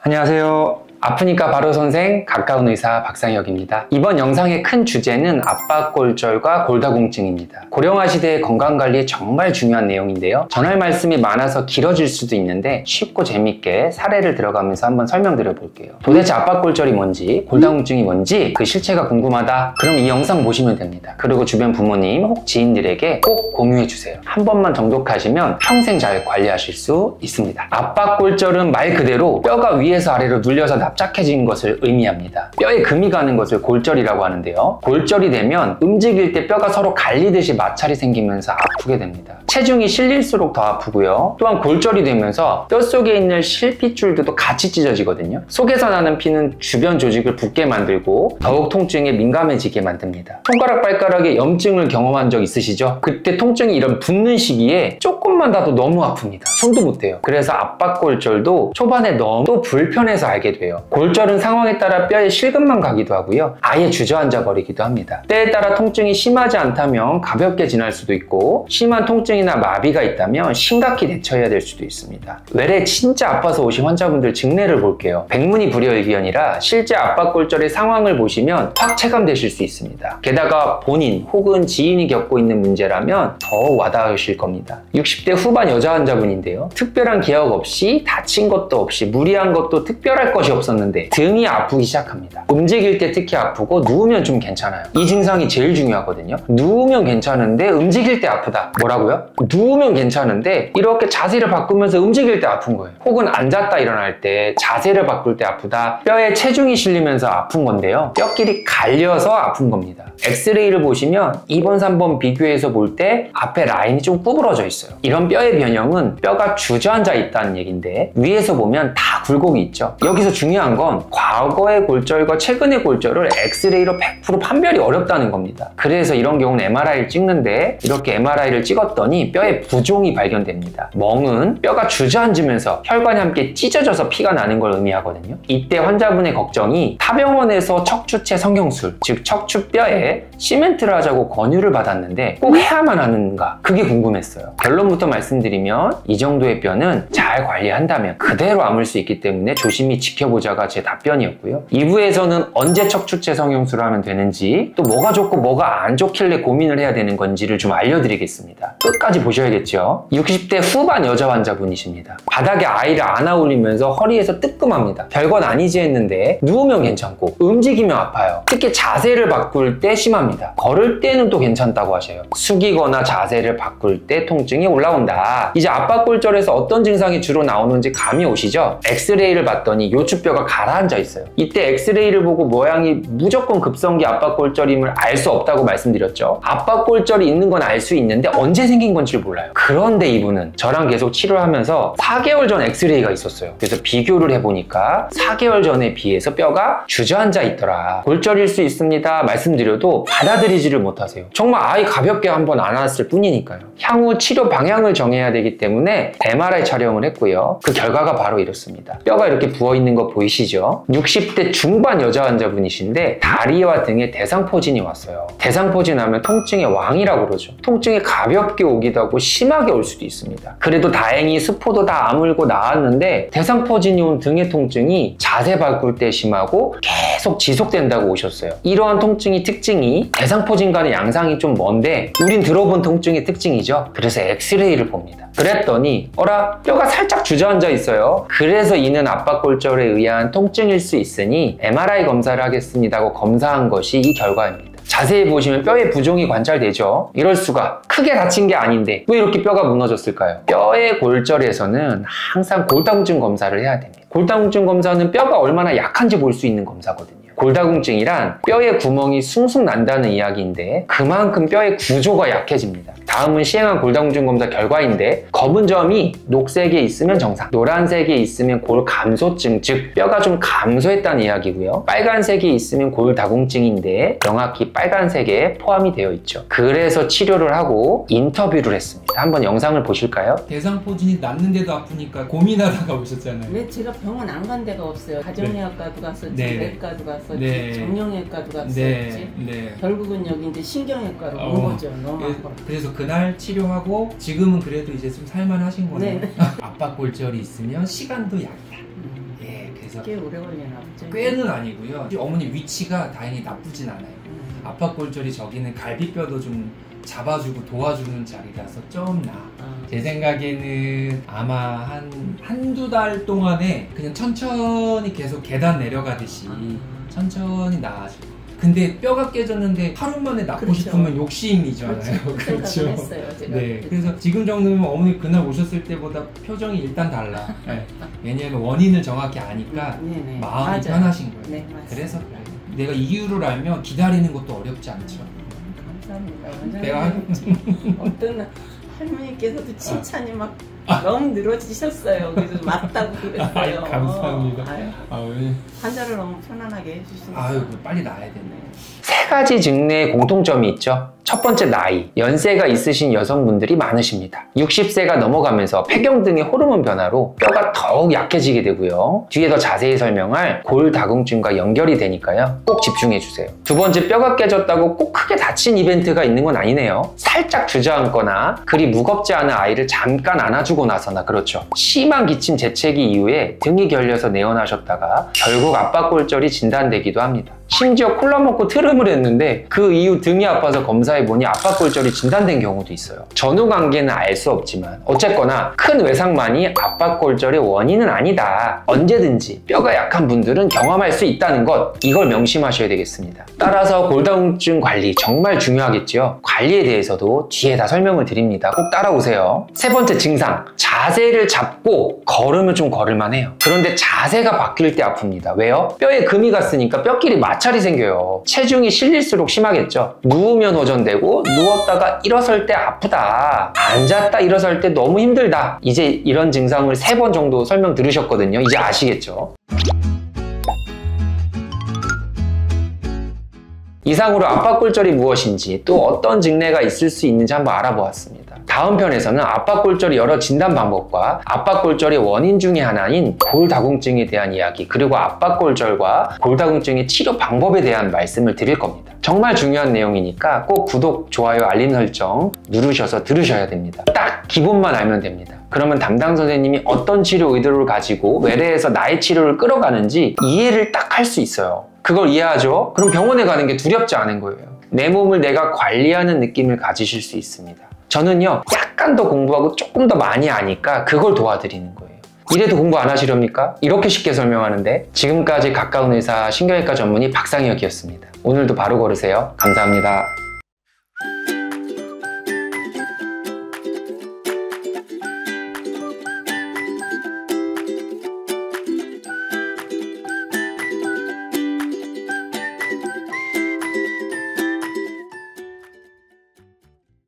안녕하세요. 아프니까 바로 선생 가까운 의사 박상혁입니다. 이번 영상의 큰 주제는 압박골절과 골다공증입니다. 고령화 시대의 건강관리에 정말 중요한 내용인데요. 전할 말씀이 많아서 길어질 수도 있는데 쉽고 재밌게 사례를 들어가면서 한번 설명드려 볼게요. 도대체 압박골절이 뭔지, 골다공증이 뭔지 그 실체가 궁금하다? 그럼 이 영상 보시면 됩니다. 그리고 주변 부모님 혹 지인들에게 꼭 공유해 주세요. 한 번만 정독하시면 평생 잘 관리하실 수 있습니다. 압박골절은 말 그대로 뼈가 위에서 아래로 눌려서 납작해진 것을 의미합니다. 뼈에 금이 가는 것을 골절이라고 하는데요. 골절이 되면 움직일 때 뼈가 서로 갈리듯이 마찰이 생기면서 아프게 됩니다. 체중이 실릴수록 더 아프고요. 또한 골절이 되면서 뼛속에 있는 실핏줄도 같이 찢어지거든요. 속에서 나는 피는 주변 조직을 붓게 만들고 더욱 통증에 민감해지게 만듭니다. 손가락 발가락에 염증을 경험한 적 있으시죠? 그때 통증이 이런 붓는 시기에 조금만 닿아도 너무 아픕니다. 손도 못 대요. 그래서 압박골절도 초반에 너무 불편해서 알게 돼요. 골절은 상황에 따라 뼈에 실금만 가기도 하고요. 아예 주저앉아 버리기도 합니다. 때에 따라 통증이 심하지 않다면 가볍게 지날 수도 있고, 심한 통증이나 마비가 있다면 심각히 대처해야 될 수도 있습니다. 외래 진짜 아파서 오신 환자분들 증례를 볼게요. 백문이 불여일견이라 실제 압박골절의 상황을 보시면 확 체감되실 수 있습니다. 게다가 본인 혹은 지인이 겪고 있는 문제라면 더 와닿으실 겁니다. 60대 후반 여자 환자분인데요. 특별한 기억 없이 다친 것도 없이 무리한 것도 특별할 것이 없었는데 등이 아프기 시작합니다. 움직일 때 특히 아프고 누우면 좀 괜찮아요. 이 증상이 제일 중요하거든요. 누우면 괜찮은데 움직일 때 아프다. 뭐라고요? 누우면 괜찮은데 이렇게 자세를 바꾸면서 움직일 때 아픈 거예요. 혹은 앉았다 일어날 때 자세를 바꿀 때 아프다. 뼈에 체중이 실리면서 아픈 건데요. 뼈끼리 갈려서 아픈 겁니다. 엑스레이를 보시면 2번, 3번 비교해서 볼 때 앞에 라인이 좀 구부러져 있어요. 이런 뼈의 변형은 뼈가 주저앉아 있다는 얘기인데, 위에서 보면 다 굴곡이 있죠. 여기서 중요한 건 과거의 골절과 최근의 골절을 엑스레이로 100% 판별이 어렵다는 겁니다. 그래서 이런 경우는 MRI를 찍는데, 이렇게 MRI를 찍었더니 뼈에 부종이 발견됩니다. 멍은 뼈가 주저앉으면서 혈관이 함께 찢어져서 피가 나는 걸 의미하거든요. 이때 환자분의 걱정이 타병원에서 척추체 성형술, 즉 척추뼈에 시멘트를 하자고 권유를 받았는데 꼭 해야만 하는가? 그게 궁금했어요. 결론부터 말씀드리면 이 정도의 뼈는 잘 관리한다면 그대로 아물 수 있기 때문에 조심히 지켜보자가 제 답변이었고요. 2부에서는 언제 척추체 성형술을 하면 되는지, 또 뭐가 좋고 뭐가 안 좋길래 고민을 해야 되는 건지를 좀 알려드리겠습니다. 끝까지 보셔야겠죠. 60대 후반 여자 환자분이십니다. 바닥에 아이를 안아 올리면서 허리에서 뜨끔합니다. 별건 아니지 했는데 누우면 괜찮고 움직이면 아파요. 특히 자세를 바꿀 때 심합니다. 걸을 때는 또 괜찮다고 하셔요. 숙이거나 자세를 바꿀 때 통증이 올라온다. 이제 압박골절에서 어떤 증상이 주로 나오는지 감이 오시죠? 엑스레이를 봤더니 요추뼈가 가라앉아 있어요. 이때 엑스레이를 보고 모양이 무조건 급성기 압박골절임을 알 수 없다고 말씀드렸죠. 압박골절이 있는 건 알 수 있는데 언제 생긴 건지 몰라요. 그런데 이분은 저랑 계속 치료를 하면서 4개월 전 엑스레이가 있었어요. 그래서 비교를 해보니까 4개월 전에 비해서 뼈가 주저앉아 있더라. 골절일 수 있습니다 말씀드려도 받아들이지를 못하세요. 정말 아이 가볍게 한번 안았을 뿐이니까요. 향후 치료 방향을 정해야 되기 때문에 MRI 촬영을 했고요. 그 결과가 바로 이렇습니다. 뼈가 이렇게 부어있는 거 보이시죠? 60대 중반 여자 환자분이신데 다리와 등에 대상포진이 왔어요. 대상포진 하면 통증의 왕이라고 그러죠. 통증이 가볍게 오기도 하고 심하게 올 수도 있습니다. 그래도 다행히 수포도 다 아물고 나았는데 대상포진이 온 등의 통증이 자세 바꿀 때 심하고 계속 지속된다고 오셨어요. 이러한 통증이 특징이 대상포진과는 양상이 좀 먼데 우린 들어본 통증의 특징이죠. 그래서 엑스레이를 봅니다. 그랬더니 어라? 뼈가 살짝 주저앉아 있어요. 그래서 이는 압박골절에 의한 통증일 수 있으니 MRI 검사를 하겠습니다 하고 검사한 것이 이 결과입니다. 자세히 보시면 뼈에 부종이 관찰되죠. 이럴 수가. 크게 다친 게 아닌데 왜 이렇게 뼈가 무너졌을까요? 뼈의 골절에서는 항상 골다공증 검사를 해야 됩니다. 골다공증 검사는 뼈가 얼마나 약한지 볼 수 있는 검사거든요. 골다공증이란 뼈에 구멍이 숭숭 난다는 이야기인데 그만큼 뼈의 구조가 약해집니다. 다음은 시행한 골다공증 검사 결과인데, 검은 점이 녹색에 있으면 정상, 노란색에 있으면 골감소증, 즉 뼈가 좀 감소했다는 이야기고요. 빨간색이 있으면 골다공증인데 명확히 빨간색에 포함이 되어 있죠. 그래서 치료를 하고 인터뷰를 했습니다. 한번 영상을 보실까요? 대상포진이 났는데도 아프니까 고민하다가 오셨잖아요. 왜 제가 병원 안 간 데가 없어요. 가정의학과도 갔었지, 내과도 갔었지, 정형외과도 갔었지. 결국은 여기 이제 신경외과로 온 거죠. 너무 아파. 그래서 그날 치료하고 지금은 그래도 이제 좀 살만하신 거네요. 압박골절이 있으면 시간도 약이다. 예, 그래서 그래서 꽤 오래 걸리나 보죠. 꽤는 아니고요. 어머니 위치가 다행히 나쁘진 않아요. 압박골절이 저기는 갈비뼈도 좀 잡아주고 도와주는 자리라서 좀 나아. 제 생각에는 아마 한두 달 동안에 그냥 천천히 계속 계단 내려가듯이 천천히 나아질 거예요. 근데 뼈가 깨졌는데 하루 만에 낫고 그렇죠. 싶으면 욕심이잖아요. 그렇죠. 했어요, 제가. 네. 그래서 지금 정도면 어머니 그날 오셨을 때보다 표정이 일단 달라. 네. 왜냐하면 원인을 정확히 아니까 마음이 맞아요. 편하신 거예요. 네, 그래서 그래요. 내가 이유를 알면 기다리는 것도 어렵지 않죠. 감사합니다. 내가 어떤 할머니께서도 칭찬이 막 너무 늘어지셨어요. 그래서 맞다고 그랬어요. 아유, 감사합니다. 환자를 너무 편안하게 해주시니까. 아유, 빨리 나아야 되네. 세 가지 증례의 공통점이 있죠. 첫 번째, 나이. 연세가 있으신 여성분들이 많으십니다. 60세가 넘어가면서 폐경 등의 호르몬 변화로 뼈가 더욱 약해지게 되고요. 뒤에 더 자세히 설명할 골다공증과 연결이 되니까요. 꼭 집중해 주세요. 두 번째, 뼈가 깨졌다고 꼭 크게 다친 이벤트가 있는 건 아니네요. 살짝 주저앉거나 그리 무겁지 않은 아이를 잠깐 안아주고 나서나, 그렇죠, 심한 기침 재채기 이후에 등이 결려서 내원하셨다가 결국 압박골절이 진단되기도 합니다. 심지어 콜라 먹고 트름을 했는데 그 이후 등이 아파서 검사해보니 압박골절이 진단된 경우도 있어요. 전후 관계는 알 수 없지만 어쨌거나 큰 외상만이 압박골절의 원인은 아니다. 언제든지 뼈가 약한 분들은 경험할 수 있다는 것, 이걸 명심하셔야 되겠습니다. 따라서 골다공증 관리 정말 중요하겠죠. 관리에 대해서도 뒤에 다 설명을 드립니다. 꼭 따라오세요. 세 번째 증상, 자세를 잡고 걸으면 좀 걸을만해요. 그런데 자세가 바뀔 때 아픕니다. 왜요? 뼈에 금이 갔으니까 뼈끼리 마찰이 생겨요. 체중이 실릴수록 심하겠죠. 누우면 호전되고 누웠다가 일어설 때 아프다. 앉았다 일어설 때 너무 힘들다. 이제 이런 증상을 3번 정도 설명 들으셨거든요. 이제 아시겠죠? 이상으로 압박골절이 무엇인지, 또 어떤 증례가 있을 수 있는지 한번 알아보았습니다. 다음 편에서는 압박골절의 여러 진단 방법과 압박골절의 원인 중에 하나인 골다공증에 대한 이야기, 그리고 압박골절과 골다공증의 치료 방법에 대한 말씀을 드릴 겁니다. 정말 중요한 내용이니까 꼭 구독, 좋아요, 알림 설정 누르셔서 들으셔야 됩니다. 딱 기본만 알면 됩니다. 그러면 담당 선생님이 어떤 치료 의도를 가지고 외래에서 나의 치료를 끌어가는지 이해를 딱 할 수 있어요. 그걸 이해하죠? 그럼 병원에 가는 게 두렵지 않은 거예요. 내 몸을 내가 관리하는 느낌을 가지실 수 있습니다. 저는요, 약간 더 공부하고 조금 더 많이 아니까 그걸 도와드리는 거예요. 이래도 공부 안 하시렵니까? 이렇게 쉽게 설명하는데. 지금까지 가까운 의사 신경외과 전문의 박상혁이었습니다. 오늘도 바로 걸으세요. 감사합니다.